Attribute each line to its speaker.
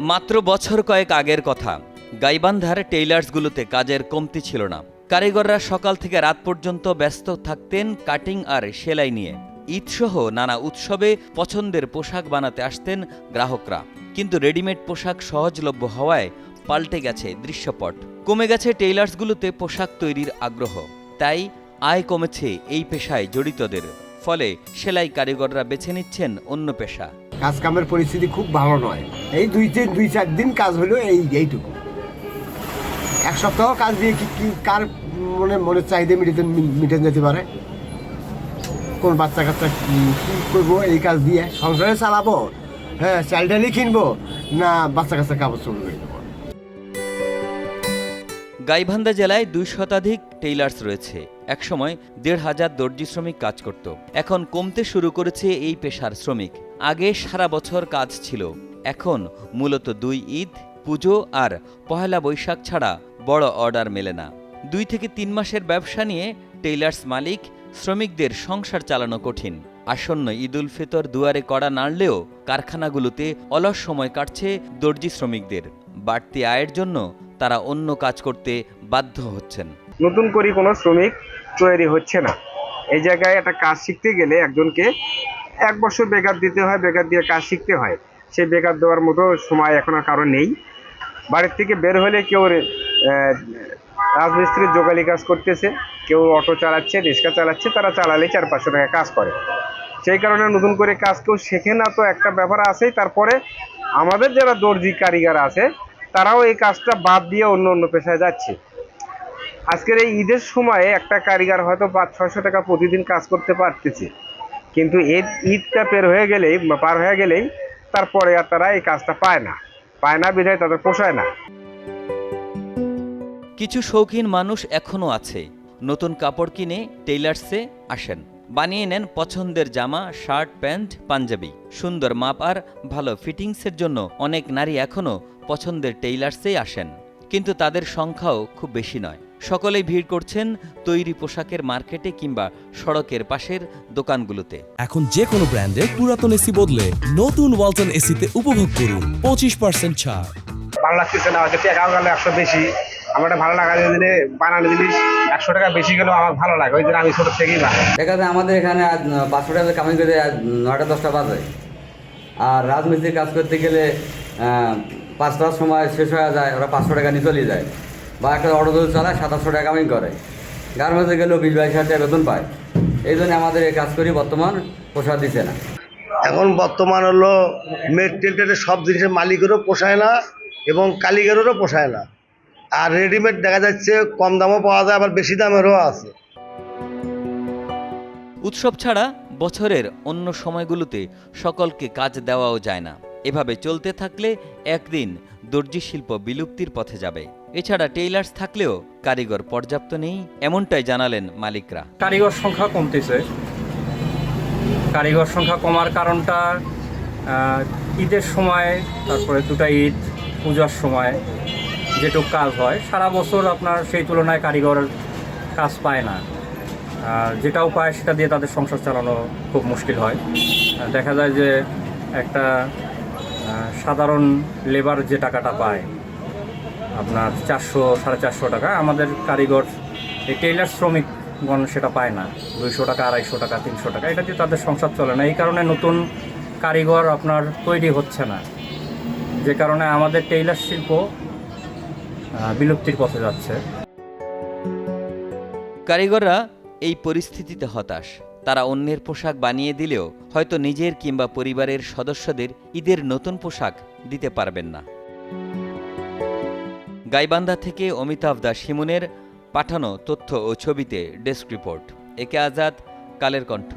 Speaker 1: মাত্র বছর কয়েক আগের কথা। গাইবান্ধার টেইলার্সগুলোতে কাজের কমতি ছিল না। কারিগররা সকাল থেকে রাত পর্যন্ত ব্যস্ত থাকতেন কাটিং আর সেলাই নিয়ে। ঈদসহ নানা উৎসবে পছন্দের পোশাক বানাতে আসতেন গ্রাহকরা। কিন্তু রেডিমেড পোশাক সহজলভ্য হওয়ায় পাল্টে গেছে দৃশ্যপট। কমে গেছে টেইলার্সগুলোতে পোশাক তৈরির আগ্রহ। তাই আয় কমেছে এই পেশায় জড়িতদের। ফলে সেলাই কারিগররা বেছে নিচ্ছেন অন্য পেশা।
Speaker 2: কাজ কামের পরিস্থিতি খুব ভালো নয়। এই দুই চার দিন কাজ হলো এইটুকু। এক সপ্তাহ কাজ দিয়ে কি কার মনের চাহিদা মিটে যেতে পারে? কোন বাচ্চা কাচ্চা কি করবো এই কাজ দিয়ে? সংসারে চালাবো, হ্যাঁ, চাল ডালি কিনবো, না বাচ্চা কাচ্চা কাপড় চোপড় করে দেবো।
Speaker 1: গাইবান্ধা জেলায় 2 শতাধিক টেইলার্স রয়েছে। একসময় 1,500 দর্জি শ্রমিক কাজ করত। এখন কমতে শুরু করেছে এই পেশার শ্রমিক। আগে সারা বছর কাজ ছিল, এখন মূলত 2 ঈদ, পুজো আর পহেলা বৈশাখ ছাড়া বড় অর্ডার মেলে না। 2 থেকে 3 মাসের ব্যবসা নিয়ে টেইলার্স মালিক শ্রমিকদের সংসার চালানো কঠিন। আসন্ন ঈদ উল ফিতর দুয়ারে কড়া নাড়লেও কারখানাগুলোতে অলস সময় কাটছে দর্জি শ্রমিকদের। বাড়তি আয়ের জন্য তারা অন্য কাজ করতে বাধ্য হচ্ছেন।
Speaker 3: নতুন করে কোনো শ্রমিক তৈরি হচ্ছে না। এই জায়গায় একটা কাজ শিখতে গেলে একজনকে 1 বছর বেকার দিতে হয়, বেকার দিয়ে কাজ শিখতে হয়। সেই বেকার দেওয়ার মতো সময় এখন আর কারো নেই। বাড়ির থেকে বের হলে কেউ রাজমিস্ত্রির জোগালি কাজ করতেছে, কেউ অটো চালাচ্ছে, রিক্সা চালাচ্ছে। তারা চালালে 400-500 টাকা কাজ করে। সেই কারণে নতুন করে কাজ কেউ শেখে না, তো একটা ব্যাপার আছেই। তারপরে আমাদের যারা দর্জি কারিগর আছে তারাও এই কাজটা বাদ দিয়ে অন্য পেশায় যাচ্ছে। আজকের এই ঈদের সময়ে একটা কারিগর হয়তো 500-600 টাকা প্রতিদিন কাজ করতে পারতেছে, কিন্তু ঈদটা পার হয়ে গেলেই তারপরে আর তারা এই কাজটা পায় না বিধায় তাদের পোষায় না।
Speaker 1: কিছু শৌখিন মানুষ এখনও আছে। নতুন কাপড় কিনে টেইলার্সে আসেন, বানিয়ে নেন পছন্দের জামা, শার্ট, প্যান্ট, পাঞ্জাবি। সুন্দর মাপ আর ভালো ফিটিংসের জন্য অনেক নারী এখনও পছন্দের টেইলার্সেই আসেন। কিন্তু তাদের সংখ্যাও খুব বেশি নয়। সকলেই ভিড় করছেন তৈরি পোশাকের মার্কেটে কিংবা সড়কের পাশের দোকানগুলোতে।
Speaker 4: এখন যে কোনো ব্র্যান্ডের পুরাতন এসি বদলে নতুন ওয়ালটন এসিতে উপভোগ করুন 25% ছাড়।
Speaker 3: ভালো লাগতেছে না, হয়তো টাকাও গেল 100 বেশি। আমার ভালো লাগা দিলে বানানো জিনিস 100 টাকা বেশি গেলেও আমার ভালো লাগে, ওই জন্য আমি ছোট থেকেই বানাই।
Speaker 5: দেখা যায় আমাদের এখানে 500 টাকা কামাই করে 9টা-10টা বাজে। আর রাজমিস্ত্রির কাজ করতে গেলে 5টার সময় শেষ হয়ে যায়, ওরা 500 টাকা নিয়ে চলে যায়। বা একটা অটো দল চালায় 700 টাকা কামাই করে। গার্মেন্টসে গেলেও 20-22 হাজার টাকা বেতন পায়। এই জন্য আমাদের এই কাজ করি বর্তমান পোষায় দিচ্ছে না।
Speaker 2: এখন বর্তমান হলো মেটেরিয়ালের সব জিনিসের মালিকেরও পোষায় না এবং কারিগরেরও পোষায় না। আর রেডিমেড দেখা যাচ্ছে কম দামও পাওয়া যায়, আবার বেশি দামেরও আছে।
Speaker 1: উৎসব ছাড়া বছরের অন্য সময়গুলোতে সকলকে কাজ দেওয়াও যায় না। এভাবে চলতে থাকলে একদিন দর্জি শিল্প বিলুপ্তির পথে যাবে। এছাড়া টেইলার্স থাকলেও কারিগর পর্যাপ্ত নেই, এমনটাই জানালেন মালিকরা।
Speaker 6: কারিগর সংখ্যা কমতেছে। কারিগর সংখ্যা কমার কারণটা ঈদের সময়, তারপরে 2টা ঈদ, পূজার সময় যেটুকু কাজ হয় সারা বছর আপনার সেই তুলনায় কারিগর কাজ পায় না। আর যেটাও পায় সেটা দিয়ে তাদের সংসার চালানো খুব মুশকিল হয়। দেখা যায় যে একটা সাধারণ লেবার যে টাকাটা পায় আপনার 400-450 টাকা, আমাদের কারিগর এই টেইলার শ্রমিকগণ সেটা পায় না। 200 টাকা, 250 টাকা, 300 টাকা, এটা দিয়ে তাদের সংসার চলে না। এই কারণে নতুন কারিগর আপনার তৈরি হচ্ছে না, যে কারণে আমাদের টেইলার শিল্প বিলুপ্তির পথে যাচ্ছে।
Speaker 1: কারিগররা এই পরিস্থিতিতে হতাশ। তারা অন্যের পোশাক বানিয়ে দিলেও হয়তো নিজের কিংবা পরিবারের সদস্যদের ঈদের নতুন পোশাক দিতে পারবেন না। গাইবান্ধা থেকে অমিতাভ দাস হিমুনের পাঠানো তথ্য ও ছবিতে ডেস্ক রিপোর্ট। একে আজাদ, কালের কণ্ঠ।